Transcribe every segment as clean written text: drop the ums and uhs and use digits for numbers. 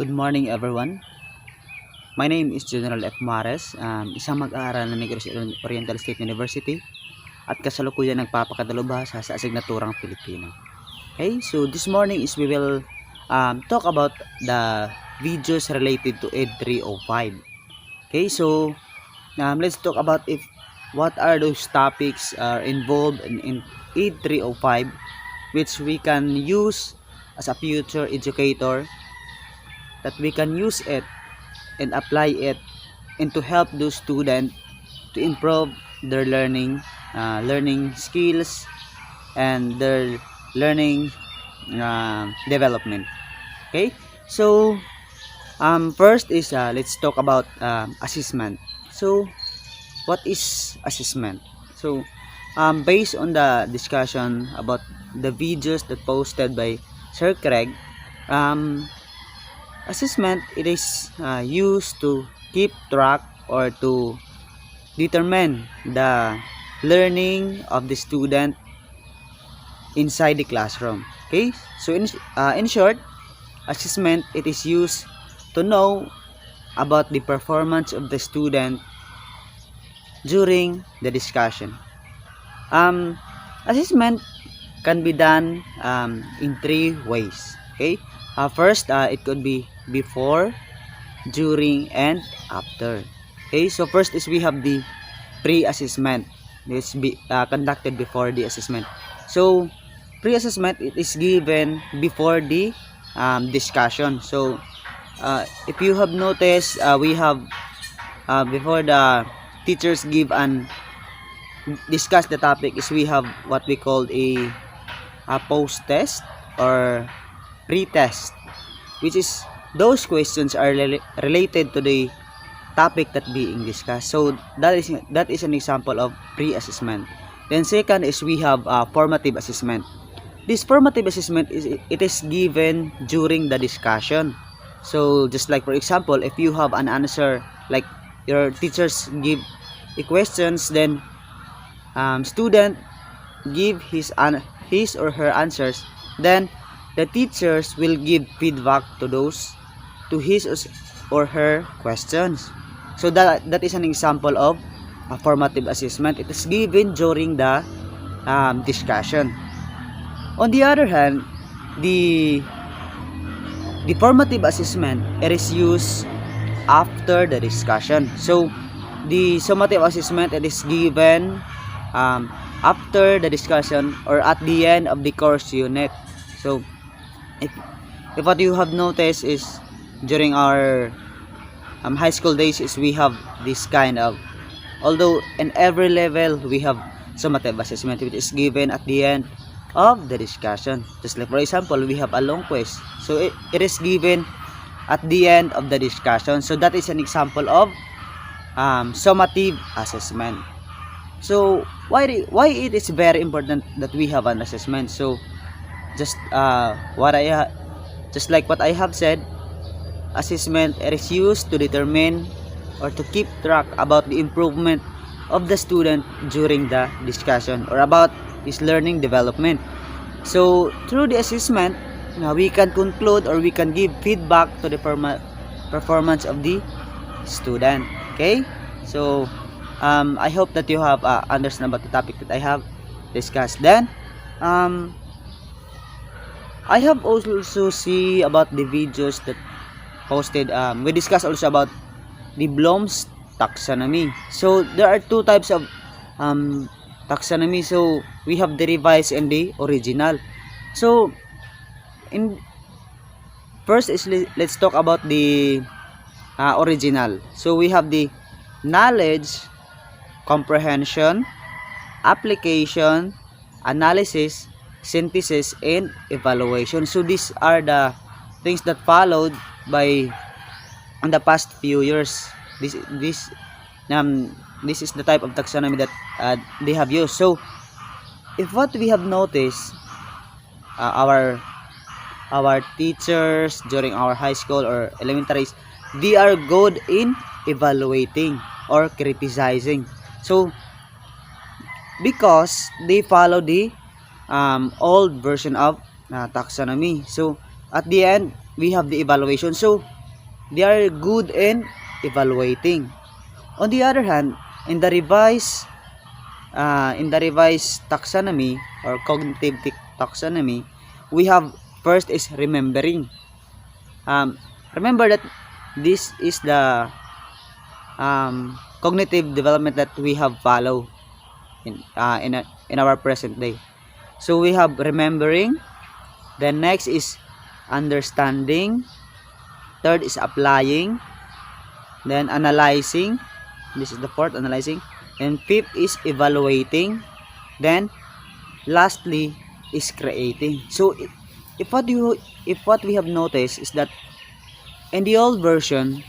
Good morning everyone. My name is JUNRIEL F. MUARES, isang mag-aaral ng Negros Oriental State University at kasalukuyan nagpapakadalubhasa sa asignaturang Pilipino. Okay, so this morning we will talk about the videos related to ED 305. Okay, so let's talk about what are those topics are involved in ED 305 which we can use as a future educator, that we can use it and apply it and to help those students to improve their learning skills and their learning development. Okay, so first is let's talk about assessment. So what is assessment? So based on the discussion about the videos that posted by Sir Craig, assessment, it is used to keep track or to determine the learning of the student inside the classroom. Okay, so in short, assessment, it is used to know about the performance of the student during the discussion. Assessment can be done in three ways. Okay, first, it could be before, during, and after. Okay, so first is we have the pre-assessment. This be conducted before the assessment. So pre-assessment, it is given before the discussion. So if you have noticed, we have before the teachers give and discuss the topic, is we have what we call a post-test or pre-test, which is those questions are related to the topic that being discussed. So that is an example of pre-assessment. Then second is we have formative assessment. This formative assessment it is given during the discussion. So just like for example, if you have an answer, like your teachers give a questions, then student give his or her answers, then the teachers will give feedback to his or her questions. So that is an example of a formative assessment. It is given during the discussion. On the other hand, the formative assessment, it is used after the discussion. So the summative assessment, it is given after the discussion or at the end of the course unit. So if what you have noticed is during our high school days is we have this kind of, although in every level we have summative assessment which is given at the end of the discussion. Just like for example, we have a long quiz, so it is given at the end of the discussion. So that is an example of summative assessment. So why it is very important that we have an assessment? So just just like what I have said, assessment is used to determine or to keep track about the improvement of the student during the discussion or about his learning development. So through the assessment, we can conclude or we can give feedback to the performance of the student. Okay, so I hope that you have understand about the topic that I have discussed. Then I have also see about the videos that posted. We discussed also about the Bloom's taxonomy. So there are two types of taxonomy. So we have the revised and the original. So in first is let's talk about the original. So we have the knowledge, comprehension, application, analysis, synthesis, and evaluation. So these are the things that followed by in the past few years. This is the type of taxonomy that they have used. So if what we have noticed, our teachers during our high school or elementaries, they are good in evaluating or criticizing. So because they follow the old version of taxonomy. So at the end, we have the evaluation. So they are good in evaluating. On the other hand, in the revised taxonomy or cognitive taxonomy, we have first is remembering. Remember that this is the cognitive development that we have followed in our present day. So we have remembering, then next is understanding, third is applying, then analyzing, this is the fourth, analyzing, and fifth is evaluating, then lastly is creating. So if what we have noticed is that in the old version,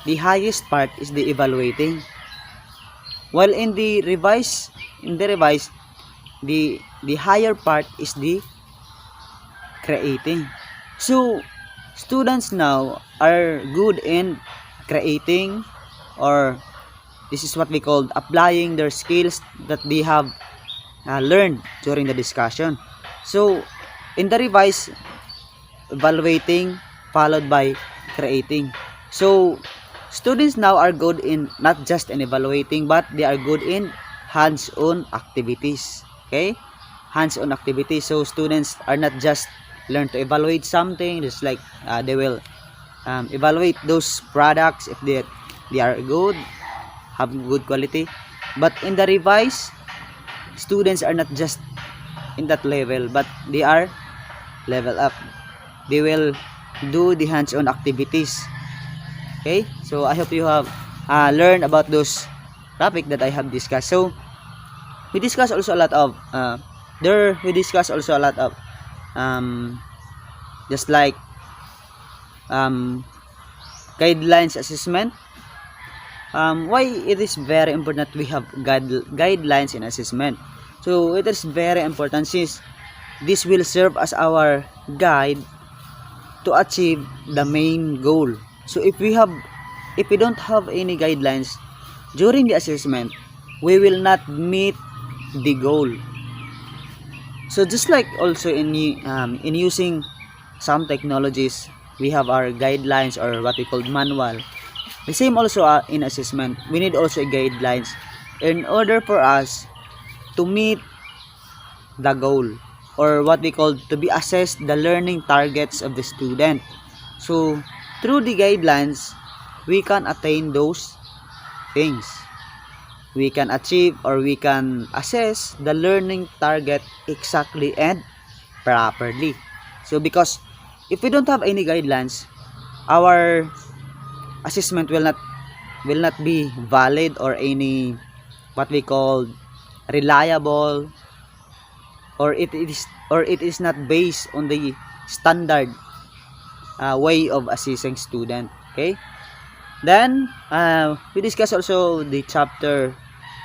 the highest part is the evaluating, while in the revised the higher part is the creating. So students now are good in creating, or this is what we call applying their skills that they have learned during the discussion. So in the revised, evaluating followed by creating. So students now are good in not just in evaluating, but they are good in hands-on activities. Okay, hands-on activities. So students are not just learn to evaluate something, just like they will evaluate those products if they are good, have good quality. But in the revise, students are not just in that level, but they are level up. They will do the hands-on activities. Okay, so I hope you have learned about those topic that I have discussed. So we discuss also a lot of just like guidelines assessment. Why it is very important that we have guidelines in assessment. So it is very important since this will serve as our guide to achieve the main goal. So if we don't have any guidelines during the assessment, we will not meet the goal. So just like also in using some technologies, we have our guidelines or what we call manual. The same also in assessment, we need also guidelines in order for us to meet the goal, or what we call to be assessed the learning targets of the student. So through the guidelines, we can attain those things. We can achieve, or we can assess the learning target exactly and properly. So because if we don't have any guidelines, our assessment will not be valid, or any what we call reliable, or it is not based on the standard way of assessing student. Okay, then we discuss also the chapter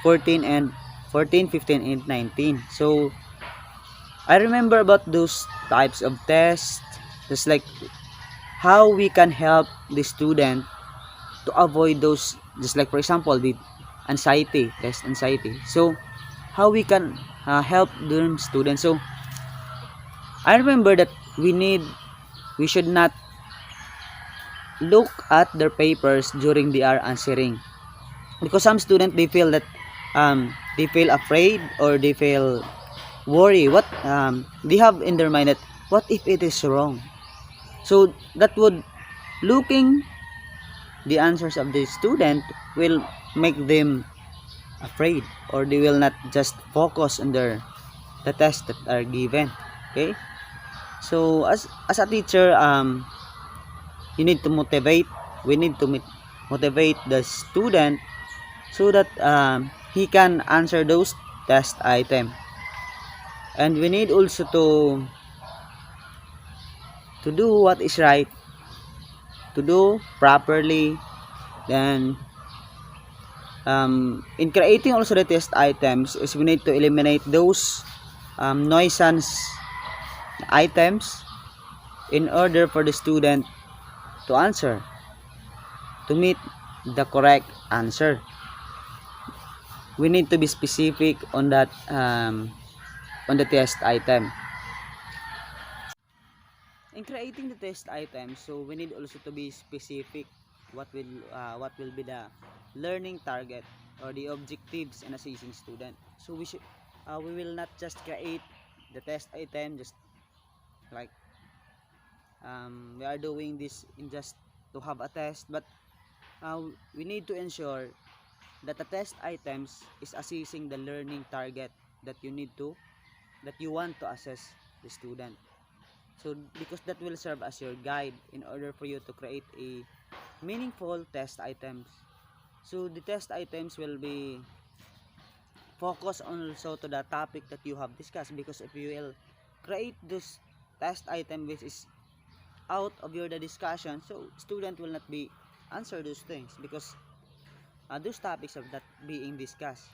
14 and 15 and 19. So I remember about those types of tests, just like how we can help the student to avoid those, just like for example the anxiety test, anxiety. So how we can help them students. So I remember that we should not look at their papers during they are answering, because some students they feel that they feel afraid, or they feel worry what they have in their mind that what if it is wrong. So that would looking the answers of the student will make them afraid, or they will not just focus on the tests that are given. Okay, so as a teacher, you need to motivate we need to motivate the student so that he can answer those test item, and we need also to do what is right, to do properly. Then in creating also the test items, is we need to eliminate those nuisance items in order for the student to answer, to meet the correct answer. We need to be specific on that on the test item. in creating the test items, so we need also to be specific what will be the learning target or the objectives in assessing student. So we will not just create the test item just like we are doing this in just to have a test, but we need to ensure that the test items is assessing the learning target that you want to assess the student. So because that will serve as your guide in order for you to create a meaningful test items. So the test items will be focused also to the topic that you have discussed, because if you will create this test item which is out of your the discussion, so student will not be answer those things because those topics are not being discussed.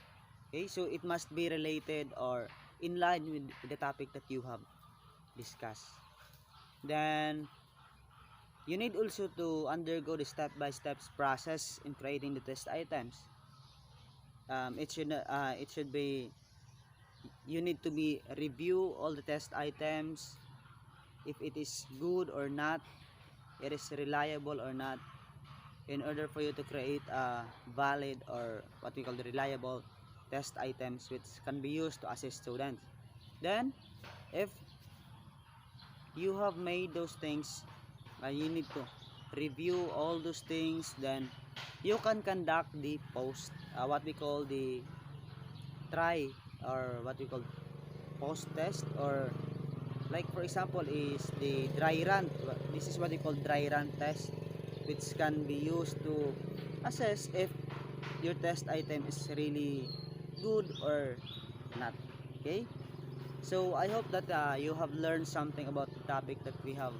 Okay, so it must be related or in line with the topic that you have discussed. Then you need also to undergo the step-by-step process in creating the test items. It should be, you need to be review all the test items, if it is good or not, it is reliable or not, in order for you to create a valid or what we call the reliable test items which can be used to assess students. Then if you have made those things, you need to review all those things, then you can conduct the what we call the try or what we call post test, or like for example is the dry run. This is what we call dry run test, which can be used to assess if your test item is really good or not. Okay, so I hope that you have learned something about the topic that we have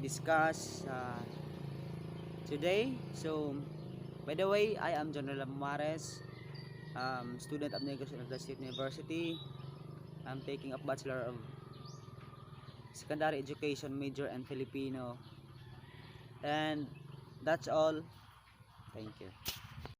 discussed today. So by the way, I am JUNRIEL F, student of Negros State University. I'm taking a Bachelor of Secondary Education major in Filipino, and that's all. Thank you.